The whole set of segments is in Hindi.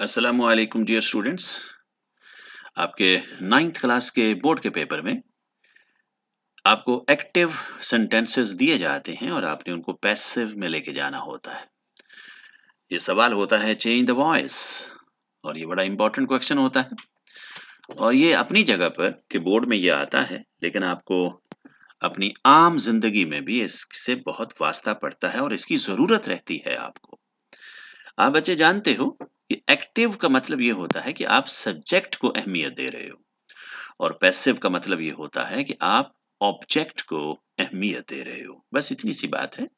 अस्सलामु अलैकुम डियर स्टूडेंट्स। आपके 9th क्लास के बोर्ड के पेपर में आपको एक्टिव सेंटेंसेस दिए जाते हैं और आपने उनको पैसिव में लेके जाना होता है। ये सवाल होता है चेंज द वॉइस और ये बड़ा इंपॉर्टेंट क्वेश्चन होता है और ये अपनी जगह पर कि बोर्ड में ये आता है, लेकिन आपको अपनी आम जिंदगी में भी इससे बहुत वास्ता पड़ता है और इसकी जरूरत रहती है आपको। आप बच्चे जानते हो कि एक्टिव का मतलब ये होता है कि आप सब्जेक्ट को अहमियत दे रहे हो और पैसिव का मतलब ये होता है कि आप ऑब्जेक्ट को अहमियत दे रहे हो। बस इतनी सी बात है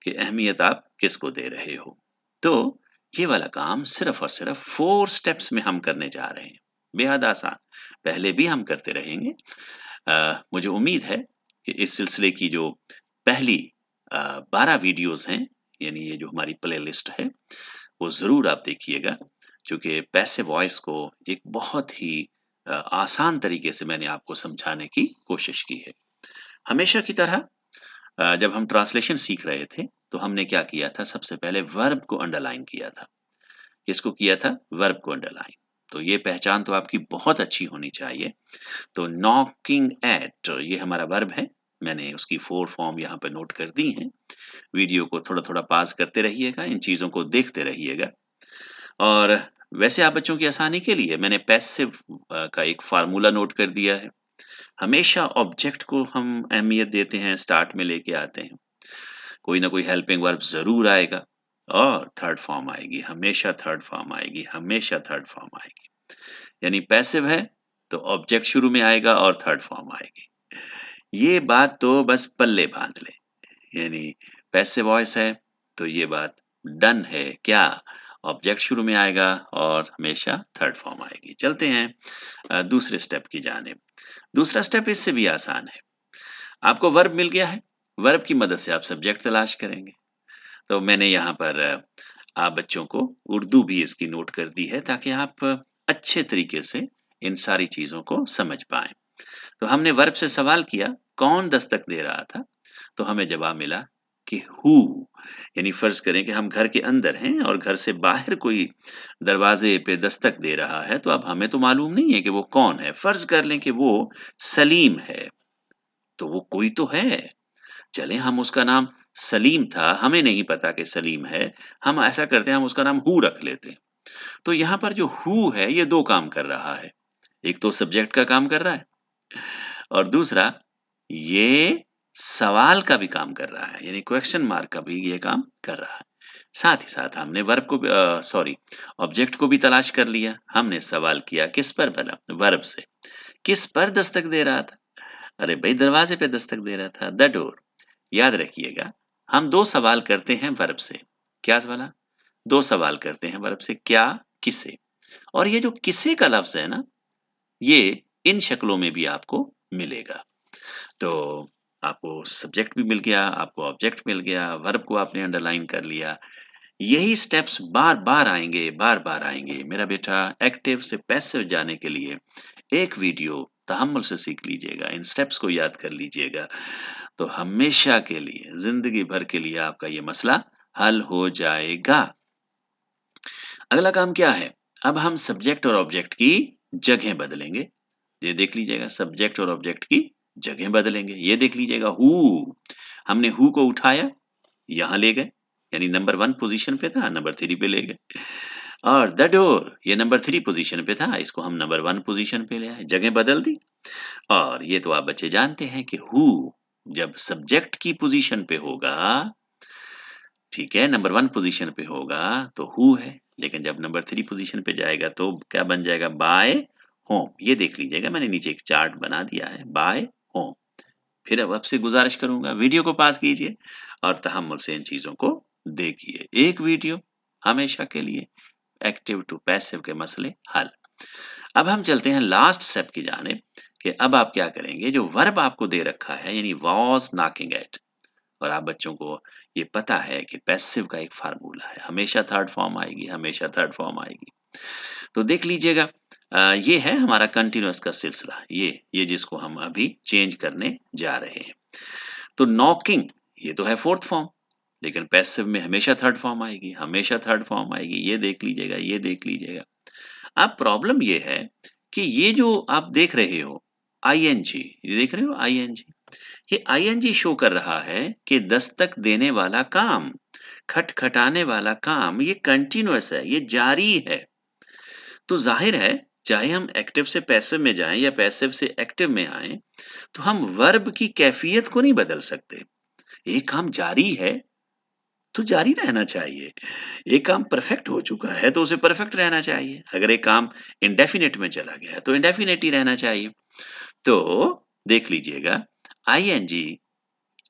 कि अहमियत आप किसको दे रहे हो। तो ये वाला काम सिर्फ और सिर्फ 4 स्टेप्स में हम करने जा रहे हैं। बेहद आसान, पहले भी हम करते रहेंगे। मुझे उम्मीद है कि इस सिलसिले की जो पहली 12 वीडियोस हैं, यानी ये जो हमारी प्लेलिस्ट है, वो ज़रूर आप देखिएगा, क्योंकि पैसिव वॉइस को एक बहुत ही आसान तरीके से मैंने आपको समझाने की कोशिश की है। हमेशा की तरह जब हम ट्रांसलेशन सीख रहे थे, तो हमने क्या किया था, सबसे पहले वर्ब को अंडरलाइन किया था। किसको किया था? वर्ब को अंडरलाइन। तो ये पहचान तो आपकी बहुत अच्छी होनी चाहिए। तो नॉकिंग एट ये हमारा वर्ब है। मैंने उसकी 4 फॉर्म यहाँ पे नोट कर दी हैं। वीडियो को थोड़ा-थोड़ा पॉज़ करते रहिएगा, इन चीज़ों को देखते रहिएगा। और वैसे आप बच्चों की आसानी के लिए मैंने पैसिव का एक फ़ॉर्मूला नोट कर दिया है। हमेशा ऑब्जेक्ट को हम अहमियत देते हैं, स्टार्ट में लेके आते हैं। कोई ना कोई हेल्पिंग वर्ब ज़रूर आएगा और थर्ड फॉर्म आएगी, हमेशा थर्ड फॉर्म आएगी, हमेशा थर्ड फॉर्म आएगी। यानी पैसिव है तो ऑब्जेक्ट शुरू में आएगा और थर्ड फॉर्म आएगी। ये बात तो बस पल्ले बाँध लें। यानी पैसिव वॉइस है तो ये बात डन है। क्या? ऑब्जेक्ट शुरू में आएगा और हमेशा थर्ड फॉर्म आएगी। चलते हैं दूसरे स्टेप की जानिब। दूसरा स्टेप इससे भी आसान है। आपको वर्ब मिल गया है, वर्ब की मदद से आप सब्जेक्ट तलाश करेंगे। तो मैंने यहाँ पर आप बच्चों को उर्दू भी इसकी नोट कर दी है, ताकि आप अच्छे तरीके से इन सारी चीज़ों को समझ पाएँ। तो हमने वर्ब से सवाल किया, कौन दस्तक दे रहा था? तो हमें जवाब मिला कि हू। यानी फर्ज करें कि हम घर के अंदर हैं और घर से बाहर कोई दरवाजे पे दस्तक दे रहा है, तो अब हमें तो मालूम नहीं है कि वो कौन है। फर्ज कर लें कि वो सलीम है, तो वो कोई तो है। चलें, हम उसका नाम सलीम था, हमें नहीं पता कि सलीम है। हम ऐसा करते हैं, हम उसका नाम हू रख लेते हैं। तो यहाँ पर जो हू है, ये 2 काम कर रहा है। एक तो सब्जेक्ट का काम कर रहा है और दूसरा ये सवाल का भी काम कर रहा है, यानी क्वेश्चन मार्क का भी ये काम कर रहा है। साथ ही साथ हमने वर्ब को सॉरी ऑब्जेक्ट को भी तलाश कर लिया। हमने सवाल किया किस पर भला? वर्ब से। किस पर दस्तक दे रहा था? अरे भाई, दरवाजे पे दस्तक दे रहा था, द डोर। याद रखिएगा, हम 2 सवाल करते हैं वर्ब से। क्या वाला? 2 सवाल करते हैं वर्ब से, क्या, किसे। और ये जो किसे का लफ्ज़ है ना, ये इन शक्लों में भी आपको मिलेगा। तो आपको सब्जेक्ट भी मिल गया, आपको ऑब्जेक्ट मिल गया, वर्ब को आपने अंडरलाइन कर लिया। यही स्टेप्स बार-बार आएँगे, बार-बार आएँगे। मेरा बेटा, एक्टिव से पैसिव जाने के लिए एक वीडियो तहम्मुल से सीख लीजिएगा, इन स्टेप्स को याद कर लीजिएगा, तो हमेशा के लिए, ज़िंदगी भर के लिए आपका ये मसला हल हो जाएगा। अगला काम क्या है? अब हम सब्जेक्ट और ऑब्जेक्ट की जगह बदलेंगे। ये देख लीजिएगा, सब्जेक्ट और ऑब्जेक्ट की जगह बदलेंगे। ये देख लीजिएगा, हू, हमने हू को उठाया, यहाँ ले गए, यानी नंबर 1 पोज़ीशन पे था, नंबर 3 पे ले गए। और द डोर, ये नंबर 3 पोज़ीशन पे था, इसको हम नंबर 1 पोज़ीशन पे ले आए, जगह बदल दी। और ये तो आप बच्चे जानते हैं कि हू जब सब्जेक्ट की पोज़ीशन पे होगा, ठीक है, नंबर 1 पोज़ीशन पे होगा तो हू है, लेकिन जब नंबर 3 पोज़ीशन पे जाएगा तो क्या बन जाएगा? By home. ये देख लीजिएगा, मैंने नीचे एक चार्ट बना दिया है, बाय होम। फिर अब आपसे गुज़ारिश करूँगा, वीडियो को पॉज़ कीजिए और तहम्मुल से इन चीज़ों को देखिए। एक वीडियो हमेशा के लिए, एक्टिव टू पैसिव के मसले हल। अब हम चलते हैं लास्ट स्टेप की जानिब कि अब आप क्या करेंगे, जो वर्ब आपको दे रखा है, यानी वाज़ नॉकिंग एट, और आप बच्चों को ये पता है कि पैसिव का एक फ़ॉर्मूला है, हमेशा थर्ड फॉर्म आएगी, हमेशा थर्ड फॉर्म आएगी। तो देख लीजिएगा, ये है हमारा कंटीन्यूअस का सिलसिला, ये जिसको हम अभी चेंज करने जा रहे हैं। तो नॉकिंग, ये तो है 4th फॉर्म, लेकिन पैसिव में हमेशा थर्ड फॉर्म आएगी, हमेशा थर्ड फॉर्म आएगी। ये देख लीजिएगा, ये देख लीजिएगा। अब प्रॉब्लम ये है कि ये जो आप देख रहे हो आईएनजी, ये देख रहे हो आईएनजी, ये आईएनजी शो कर रहा है कि दस्तक देने वाला काम, खटखटाने वाला काम ये कंटिन्यूअस है, ये जारी है। तो जाहिर है चाहे हम एक्टिव से पैसिव में जाएं या पैसिव से एक्टिव में आए, तो हम वर्ब की कैफियत को नहीं बदल सकते। एक काम जारी है तो जारी रहना चाहिए। एक काम परफेक्ट हो चुका है तो उसे परफेक्ट रहना चाहिए। अगर एक काम इंडेफिनिट में चला गया है तो इंडेफिनिट ही रहना चाहिए। तो देख लीजिएगा आईएनजी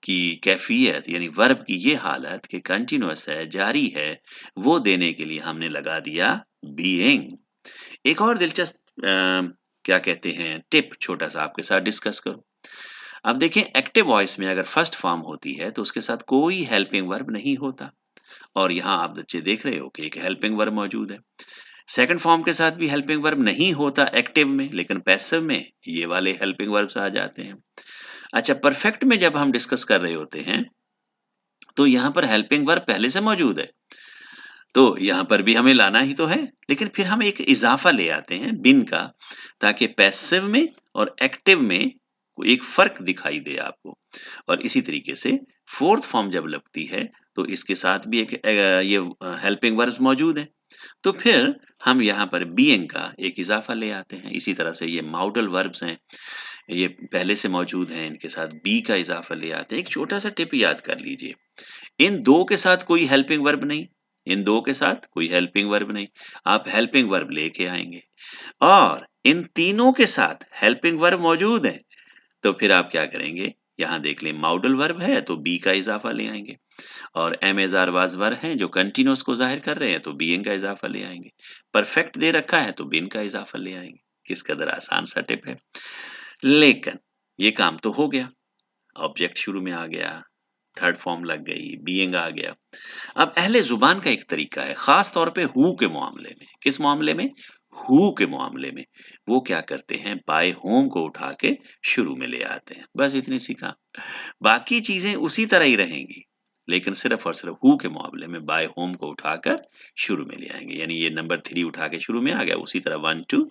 की कैफियत यानी वर्ब की ये हालत कि कंटिन्यूअस है, जारी है, वो देने के लिए हमने लगा दिया बीइंग। एक और दिलचस्प क्या कहते हैं टिप छोटा सा आपके साथ डिस्कस करूं। अब देखें एक्टिव वॉइस में अगर फर्स्ट फॉर्म होती है तो उसके साथ कोई हेल्पिंग वर्ब नहीं होता, और यहाँ आप बच्चे देख रहे हो कि एक हेल्पिंग वर्ब मौजूद है। सेकंड फॉर्म के साथ भी हेल्पिंग वर्ब नहीं होता एक्टिव में, लेकिन पैसिव में ये वाले हेल्पिंग वर्ब्स आ जाते हैं। अच्छा, परफेक्ट में जब हम डिस्कस कर रहे होते हैं तो यहाँ पर हेल्पिंग वर्ब पहले से मौजूद है, तो यहाँ पर भी हमें लाना ही तो है, लेकिन फिर हम एक इजाफा ले आते हैं बिन का, ताकि पैसिव में और एक्टिव में एक फर्क दिखाई दे आपको। और इसी तरीके से फोर्थ फॉर्म जब लगती है तो इसके साथ भी एक ये हेल्पिंग वर्ब्स मौजूद है, तो फिर हम यहाँ पर बीइंग का एक इजाफा ले आते हैं। इसी तरह से ये मॉडल वर्ब्स हैं, ये पहले से मौजूद हैं, इनके साथ बी का इजाफा ले आते हैं। एक छोटा सा टिप याद कर लीजिए, इन दो के साथ कोई हेल्पिंग वर्ब नहीं, इन दो के साथ कोई हेल्पिंग वर्ब नहीं, आप हेल्पिंग वर्ब लेके आएंगे। और इन तीनों के साथ हेल्पिंग वर्ब मौजूद है, तो फिर आप क्या करेंगे, यहाँ देख लें मॉडल वर्ब है तो बी का इजाफा ले आएंगे, और am is are was verb हैं जो कंटिन्यूअस को जाहिर कर रहे हैं तो बीइंग का इजाफा ले आएंगे। परफेक्ट दे रखा है तो बिन का इजाफा ले आएंगे। किस कदर आसान सा टिप है, लेकिन ये काम तो हो गया, ऑब्जेक्ट शुरू में आ गया, थर्ड फॉर्म लग गई, बीइंग आ गया। अब अहले जुबान का एक तरीका है, खास तौर पे हु के मामले में। किस मामले में? हु के मामले में। वो क्या करते हैं, बाय होम को उठा के शुरू में ले आते हैं, बस इतनी सी काम। बाकी चीजें उसी तरह ही रहेंगी, लेकिन सिर्फ और सिर्फ हु के मामले में बाय होम को उठाकर शुरू में ले आएंगे। यानी ये नंबर 3 उठा के शुरू में आ गया, उसी तरह 1 2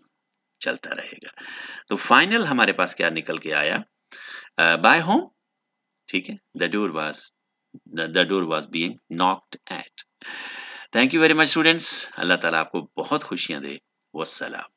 चलता रहेगा। तो फाइनल हमारे पास क्या निकल के आया, बाय होम, ठीक है, the door was being knocked at. Thank you very much students, Allah ताला आपको बहुत खुशियां दे। वस्सलाम।